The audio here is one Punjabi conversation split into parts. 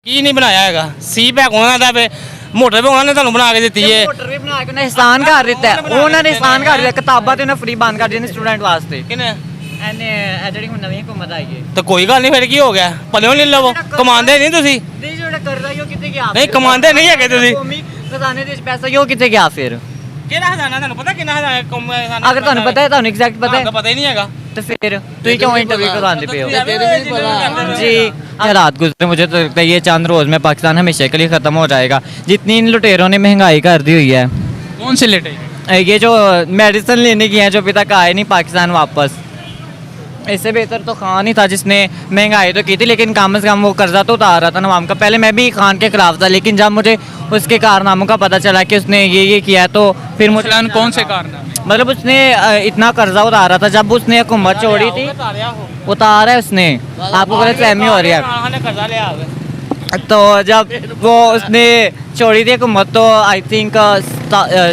ਕੀ ਨਹੀਂ ਬਣਾਇਆ ਹੈਗਾ ਸੀ ਪੈਕ ਉਹਨਾਂ ਦਾ ਵੇ ਮੋਟਰ ਵੀ ਉਹਨਾਂ ਨੇ ਤੁਹਾਨੂੰ ਬਣਾ ਕੇ ਦਿੱਤੀ ਏ ਮੋਟਰ ਵੀ ਬਣਾ ਕੇ ਉਹਨੇ ਇਹਸਾਨ ਕਰ ਦਿੱਤਾ ਉਹਨਾਂ ਨੇ ਇਹਸਾਨ ਕਰ ਦਿੱਤਾ ਕਿਤਾਬਾਂ ਤੇ ਉਹਨੇ ਫ੍ਰੀ ਬੰਦ ਕਰ ਦਿੱਤੀਆਂ ਸਟੂਡੈਂਟ ਵਾਸਤੇ ਕਿਨੇ ਐਨੇ ਇਹ ਜਿਹੜੀ ਹੁਣ ਨਵੀਂ ਹਕੂਮਤ ਆਈ ਹੈ ਤਾਂ ਕੋਈ ਗੱਲ ਨਹੀਂ ਫਿਰ ਕੀ ਹੋ ਗਿਆ ਭਲਿਓ ਨਹੀਂ ਲਵੋ ਕਮਾਉਂਦੇ ਨਹੀਂ ਤੁਸੀਂ ਨਹੀਂ ਜਿਹੜਾ ਕਰਦਾ ਉਹ ਕਿੱਥੇ ਗਿਆ ਨਹੀਂ ਕਮਾਉਂਦੇ ਨਹੀਂ ਹੈਗੇ ਤੁਸੀਂ ਕੌਮੀ ਖਜ਼ਾਨੇ ਦੇ ਵਿੱਚ ਪੈਸਾ ਉਹ ਕਿੱਥੇ ਗਿਆ ਫਿਰ ਕਿਹੜਾ ਹਜ਼ਾਨਾ ਤੁਹਾਨੂੰ ਪਤਾ ਕਿੰਨਾ ਹਜ਼ਾਨਾ ਅਗਰ ਤੁਹਾਨੂੰ ਪਤਾ ਹੈ ਤੁਹਾਨੂੰ ਐਗਜ਼ੈਕਟ ਪਤਾ ਹੈ ਪਤਾ ਹੀ ਨਹੀਂ ਹੈਗਾ तो फिर तुम क्यों इंटरव्यू करवाते पे हो जी रात गुजरे मुझे तो लगता है ये चंद रोज़ में पाकिस्तान हमेशा के लिए ख़त्म हो जाएगा जितनी इन लुटेरों ने महंगाई कर दी हुई है। कौन से लेटे ये जो मेडिसिन लेने की हैं जो अभी तक आए नहीं पाकिस्तान वापस इससे बेहतर तो खान ही था जिसने महंगाई तो की थी लेकिन कम से कम वो कर्जा तो उतार रहा था नवाम का। पहले मैं भी खान के खिलाफ था लेकिन जब मुझे उसके कारनामों का पता चला कि उसने ये किया तो फिर मुझे कौन से कारनामे मतलब उसने इतना कर्जा उतारा था जब उसने हुकूमत छोड़ी थी उतारा है उसने आपको गलतफहमी हो रही है। तो जब वो उसने छोड़ी थी हुकूमत तो आई थिंक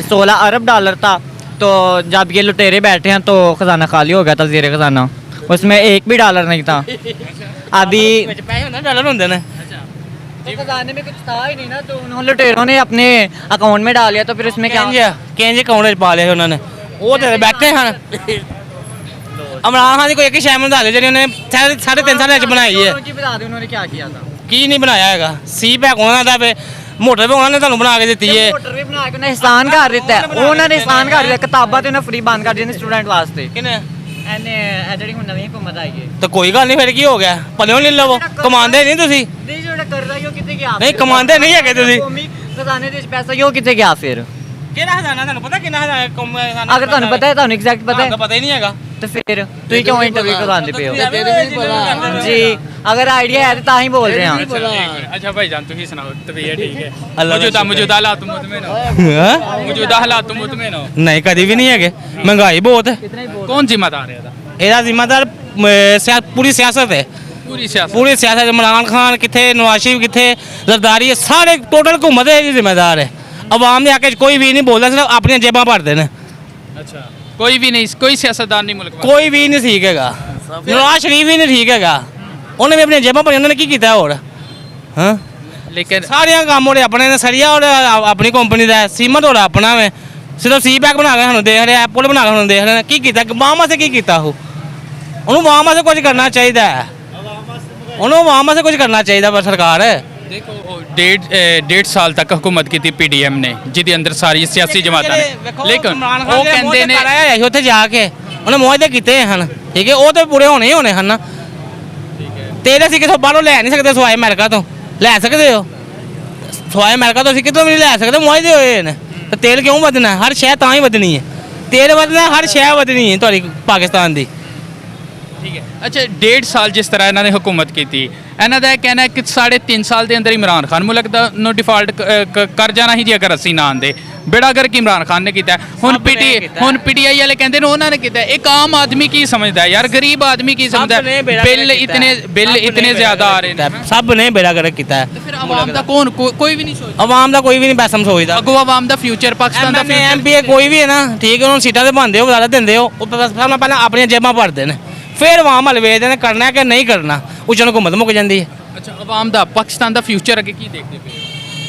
16 अरब डॉलर था। तो जब ये लुटेरे बैठे हैं तो खजाना खाली हो गया था ज़ेरे खजाना उसमें एक भी डॉलर नहीं था। अभी ਡਾਲਰ ਹੁੰਦੇ ਨੇ खजाने में कुछ था ही नहीं ना तो उन्होंने लुटेरों ने अपने अकाउंट में डाल लिया तो फिर उसमें क्या ਕਿੰਜ ਅਕਾਊਂਟ ਵਿੱਚ ਪਾ ਲਿਆ ਉਹਨਾਂ ਨੇ ਉਹ ਤੇ ਬੈਠੇ ਹਨ ਇਮਰਾਨ ਖਾਨ ਦੀ ਕੋਈ ਇੱਕ ਹੀ ਸ਼ੈ ਬਣਾ ਲਈ ਜਿਹੜੀ ਉਹਨੇ 3.5 ਸਾਲਾਂ ਵਿੱਚ ਬਣਾਈ ਹੈ। उन्होंने क्या किया था ਕੀ ਨਹੀਂ ਬਣਾਇਆ ਹੈਗਾ ਸੀ ਪੈਕ ਉਹਨਾਂ ਦਾ ਵੇ ਮੋਟਰ ਵੀ ਉਹਨਾਂ ਨੇ ਤੁਹਾਨੂੰ ਬਣਾ ਕੇ ਦਿੱਤੀ ਏ ਮੋਟਰ ਵੀ ਬਣਾ ਕੇ ਉਹਨੇ ਇਹਸਾਨ ਕਰ ਦਿੱਤਾ ਉਹਨਾਂ ਨੇ ਇਹਸਾਨ ਕਰ ਦਿੱਤਾ ਕਿਤਾਬਾਂ ਤੇ ਉਹਨੇ ਫ੍ਰੀ ਬੰਦ ਕਰ ਦਿੱਤੀਆਂ ਸਟੂਡੈਂਟ ਵਾਸਤੇ ਕਿਨੇ ਐਨੇ ਇਹ ਜਿਹੜੀ ਹੁਣ ਨਵੀਂ ਹਕੂਮਤ ਆਈ ਹੈ ਤਾਂ ਕੋਈ ਗੱਲ ਨਹੀਂ ਫਿਰ ਕੀ ਹੋ ਗਿਆ ਭਲਿਓ ਨਹੀਂ ਲਵੋ ਕਮਾਉਂਦੇ ਨਹੀਂ ਤੁਸੀਂ ਨਹੀਂ ਜਿਹੜਾ ਕਰਦਾ ਉਹ ਕਿੱਥੇ ਗਿਆ ਨਹੀਂ ਕਮਾਉਂਦੇ ਨਹੀਂ ਹੈਗੇ ਤੁਸੀਂ ਕੌਮੀ ਖਜ਼ਾਨੇ ਦੇ ਵਿੱਚ ਪੈਸਾ ਉਹ ਕਿੱਥੇ ਗਿਆ ਫਿਰ ਕਿਹੜਾ ਹਜ਼ਾਨਾ ਤੁਹਾਨੂੰ ਪਤਾ ਕਿੰਨਾ ਹਜ਼ਾਨਾ ਅਗਰ ਤੁਹਾਨੂੰ ਪਤਾ ਹੈ ਤੁਹਾਨੂੰ ਐਗਜ਼ੈਕਟ ਪਤਾ ਹੈ ਪਤਾ ਹੀ ਨਹੀਂ ਹੈਗਾ तो फिर तुम क्यों इंटरव्यू करवाते पे हो जी अगर आइडिया है तो ता ही बोल रहे हैं। अच्छा भाई जान तुम ही सुनाओ तबीयत ठीक है अल्लाह मौजूदा हालात मुतमिन हो मौजूदा हालात मुतमिन हो ਨਹੀਂ ਕਦੀ ਵੀ ਨਹੀਂ ਹੈਗੇ ਮਹਿੰਗਾਈ ਬਹੁਤ ਹੈ कौन जिम्मेदार है ਇਹਦਾ ਜ਼ਿੰਮੇਦਾਰ ਪੂਰੀ ਸਿਆਸਤ ਹੈ ਪੂਰੀ ਸਿਆਸਤ ਇਮਰਾਨ ਖਾਨ ਕਿੱਥੇ ਨਵਾਜ਼ ਸ਼ਰੀਫ ਕਿੱਥੇ ਜ਼ਰਦਾਰੀ ਸਾਰੇ ਟੋਟਲ ਹਕੂਮਤ ਹੈ ਜ਼ਿੰਮੇਦਾਰ ਹੈ ਆਵਾਮ ਦੇ ਹੱਕ 'ਚ ਕੋਈ ਵੀ ਨਹੀਂ ਬੋਲਦਾ ਸਿਰਫ ਆਪਣੀਆਂ ਜੇਬਾਂ ਭਰਦੇ ਨੇ। अच्छा कोई भी नहीं कोई सियासतदान नहीं मुल्क ਕੋਈ ਵੀ ਨਹੀਂ ਠੀਕ ਹੈਗਾ ਨਵਾਜ਼ ਸ਼ਰੀਫ ਵੀ ਨਹੀਂ ਠੀਕ ਹੈਗਾ ਉਹਨੇ ਵੀ ਆਪਣੀਆਂ ਜੇਬਾਂ ਭਰੀਆਂ ਉਹਨਾਂ ਨੇ ਕੀ ਕੀਤਾ ਹੋਰ ਹਾਂ लेकिन ਸਾਰਿਆਂ ਕੰਮ ਉਹਦੇ ਆਪਣੇ ਨੇ ਸਰੀਆ ਔਰ ਆਪਣੀ ਕੰਪਨੀ ਦਾ ਸੀਮਤ ਉਹਦਾ ਆਪਣਾ ਵੇ ਸਿਰਫ ਸੀ ਪੈਕ ਬਣਾ ਕੇ ਸਾਨੂੰ ਦੇਖ ਰਿਹਾ ਐਪਲ ਬਣਾ ਕੇ ਸਾਨੂੰ ਦੇਖ ਰਿਹਾ ਕੀ ਕੀਤਾ ਆਵਾਮ ਵਾਸਤੇ ਕੀ ਕੀਤਾ ਉਹਨੂੰ ਆਵਾਮ ਵਾਸਤੇ ਕੁਝ ਕਰਨਾ ਚਾਹੀਦਾ ਉਹਨੂੰ ਆਵਾਮ ਵਾਸਤੇ ਕੁਝ ਕਰਨਾ ਚਾਹੀਦਾ ਪਰ ਸਰਕਾਰ देखो डेढ़ साल तक हुकूमत की थी पीडीएम ने जिहदे अंदर सारी सियासी जमातां ने लेकिन वो कहंदे ने ਉੱਥੇ ਜਾ ਕੇ ਉਹਨੇ ਮੁਆਹਦੇ ਕੀਤੇ ਹਨ ਠੀਕ ਹੈ ਉਹ ਤਾਂ ਪੂਰੇ ਹੋਣੇ ਹੀ ਹੋਣੇ ਹਨ ਨਾ ਤੇਰੇ ਅਸੀਂ ਕਿਥੋਂ ਬਾਹਰੋਂ ਲੈ ਨਹੀਂ ਸਕਦੇ ਸਵਾਏ ਅਮਰੀਕਾ ਤੋਂ ਲੈ ਸਕਦੇ ਹੋ ਸਵਾਏ ਅਮਰੀਕਾ ਤੋਂ ਅਸੀਂ ਕਿਤੋਂ ਵੀ ਨਹੀਂ ਲੈ ਸਕਦੇ ਮੁਆਹਦੇ ਹੋਏ ਨੇ ਤਾਂ ਤੇਲ ਕਿਉਂ ਵਧਣਾ ਹਰ ਸ਼ੈ ਤਾਂ ਹੀ ਵਧਣੀ ਹੈ ਤੇਲ ਵਧਣਾ ਹਰ ਸ਼ੈ ਵਧਣੀ ਹੈ ਤੁਹਾਡੀ ਪਾਕਿਸਤਾਨ ਦੀ ठीक है। अच्छा 1.5 साल जिस तरह इन्होंने हुकूमत की थी इन्हों का कहना है कि 3.5 साल के अंदर इमरान खान मुल्क नो डिफाल्ट कर जाना ही जी अगर असी ना आते बेड़ा गर्क इमरान खान ने किया हुण पीटीआई वाले कहते हैं उन्होंने किया एक आम आदमी की समझदा है यार गरीब आदमी की समझदा है बिल इतने ज्यादा आ रहे हैं सब ने बेड़ा गर्क किया है फिर आवाम का कौन कोई भी नहीं सोचता आवाम का कोई भी नहीं पैसा सोचता अगो आवाम का फ्यूचर पाकिस्तान का एमपी कोई भी है ना ठीक है उन्होंने सीटा तो बनते हो बता देंगे हो पहले अपन जेबां भरते हैं फिर आवाम हल वेचते हैं करना है कि नहीं करना उस हुकूमत मुक जाती है। अच्छा आवाम का पाकिस्तान का फ्यूचर अगे की देखते पे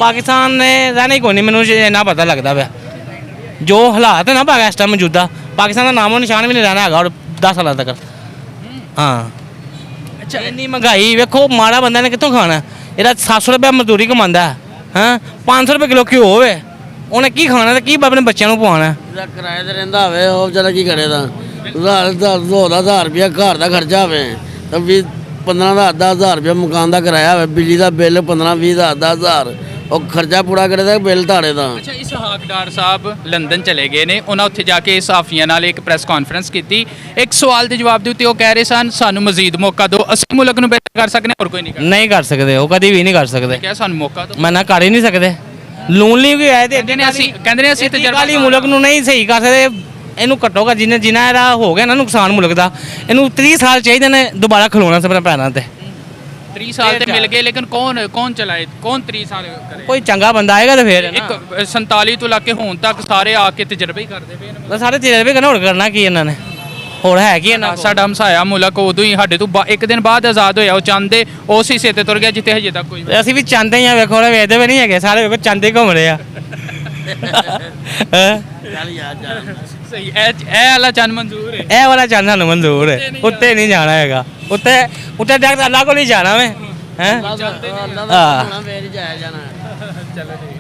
पाकिस्तान ने रहना ही कोई नहीं मैंने इन्ना पता लगता पाया जो हालात है ना इस टाइम मौजूदा पाकिस्तान का नामो निशान भी नहीं रहना है और 10 साल तक। हाँ अच्छा इन्नी महंगाई वेखो माड़ा बंदा ने कितों खाना ये 700 रुपया मजदूरी कमांदा है हाँ 500 रुपये किलो घ्यो होवे उन्हें की खाना तो की अपने बच्चों को पवाना किराए ते रहिंदा होवे ਉਹ ਵਿਚਾਰਾ ਕੀ ਕਰੇਗਾ 1000 ਰੁਪਇਆ ਘਰ ਦਾ ਖਰਚਾ ਹੋਵੇ ਤਾਂ 15,000 ਰੁਪਇਆ ਮਕਾਨ ਦਾ ਕਿਰਾਇਆ ਹੋਵੇ ਬਿਜਲੀ ਦਾ ਬਿੱਲ 15-20,000 ਉਹ ਖਰਚਾ ਪੂਰਾ ਕਰੇ ਤਾਂ ਬਿੱਲ ਧਾੜੇ ਦਾ। ਅੱਛਾ ਇਸਹਾਕ ਡਾਰ ਸਾਹਿਬ ਲੰਡਨ ਚਲੇ ਗਏ ਨੇ ਉਹਨਾਂ ਉੱਥੇ ਜਾ ਕੇ ਸਾਫੀਆਂ ਨਾਲ ਇੱਕ ਪ੍ਰੈਸ ਕਾਨਫਰੰਸ ਕੀਤੀ ਇੱਕ ਸਵਾਲ ਦੇ ਜਵਾਬ ਦੇ ਉੱਤੇ ਉਹ ਕਹਿ ਰਹੇ ਸਨ ਸਾਨੂੰ ਮਜ਼ੀਦ ਮੌਕਾ ਦਿਓ ਅਸੀਂ ਮੁਲਕ ਨੂੰ ਬਿਹਤਰ ਕਰ ਸਕਦੇ ਹੋਰ ਕੋਈ ਨਹੀਂ ਕਰ ਸਕਦੇ ਉਹ ਕਦੀ ਵੀ ਨਹੀਂ ਕਰ ਸਕਦੇ ਕਿਹਾ ਸਾਨੂੰ ਮੌਕਾ ਦਿਓ ਮੈਂ ਨਾ ਕਰ ਹੀ ਨਹੀਂ ਸਕਦੇ ਲੂਣ ਲਈ ਵੀ ਆਏ ਤੇ ਕਹਿੰਦੇ ਨੇ ਅਸੀਂ ਤਜਰਬਾ ਵਾਲੀ ਮੁਲਕ ਨੂੰ ਨਹੀਂ ਸਹੀ ਕਰ ਸਕਦੇ ਇਹਨੂੰ ਘੱਟੋ ਘੱਟ ਜਿੰਨਾ ਇਹਦਾ ਹੋ ਗਿਆ ਨਾ ਨੁਕਸਾਨ ਮੁਲਕ ਦਾ ਇਹਨੂੰ 30 ਸਾਲ ਚਾਹੀਦੇ ਨੇ ਦੁਬਾਰਾ ਖਲੋਣਾ ਆਪਣੇ ਪੈਰਾਂ ਤੇ 30 ਸਾਲ ਤੇ ਮਿਲ ਗਏ ਲੇਕਿਨ ਕੌਣ ਚਲਾਏ ਕੌਣ 30 ਸਾਲ ਕਰੇ ਕੋਈ ਚੰਗਾ ਬੰਦਾ ਆਏਗਾ ਤਾਂ ਫਿਰ ਇੱਕ 47 ਤੋਂ ਲੈ ਕੇ ਹੁਣ ਤੱਕ ਸਾਰੇ ਆ ਕੇ ਤਜਰਬੇ ਹੀ ਕਰਦੇ ਪਏ ਨੇ ਸਾਰੇ ਤਜਰਬੇ ਕਰਨਾ ਹੋਰ ਕਰਨਾ ਕੀ ਇਹਨਾਂ ਨੇ ਹੋਰ ਹੈ ਕੀ ਇਹਨਾਂ ਕੋਲ? ਸਾਡਾ ਹਮਸਾਇਆ ਮੁਲਕ ਉਦੋਂ ਹੀ ਸਾਡੇ ਤੋਂ ਇੱਕ ਦਿਨ ਬਾਅਦ ਆਜ਼ਾਦ ਹੋਇਆ, ਉਹ ਚਾਹੁੰਦੇ ਉਸ ਹਿੱਸੇ ਤੇ ਤੁਰ ਗਿਆ ਜਿੱਥੇ ਹਜੇ ਤੱਕ ਕੋਈ ਅਸੀਂ ਵੀ ਚਾਹੁੰਦੇ ਹੀ ਆ, ਵੇਖੋ ਨਾ ਵੇਖਦੇ ਵੀ ਨਹੀਂ ਹੈਗੇ ਸਾਰੇ, ਵੇਖੋ ਚਾਹੁੰਦੇ ਘੁੰਮ ਰਹੇ ਆ ਹੈਂ? ਚੱਲ ਯਾਰ ਜਾ ਸਹੀ ਇਹ ਵਾਲਾ ਚੰਨ ਮਨਜ਼ੂਰ ਹੈ। ਇਹ ਵਾਲਾ ਚੰਨ ਸਾਨੂੰ ਮਨਜ਼ੂਰ ਹੈ, ਉੱਤੇ ਨਹੀਂ ਜਾਣਾ ਹੈਗਾ, ਉੱਤੇ ਡਾਇਰੈਕਟ ਅੱਲਾ ਕੋਲ ਹੀ ਜਾਣਾ ਵੇ ਹੈ। ਅੱਲਾ ਦਾ ਹੋਣਾ ਫੇਰ ਹੀ ਜਾਇਆ ਜਾਣਾ। ਚਲੋ ਜੀ।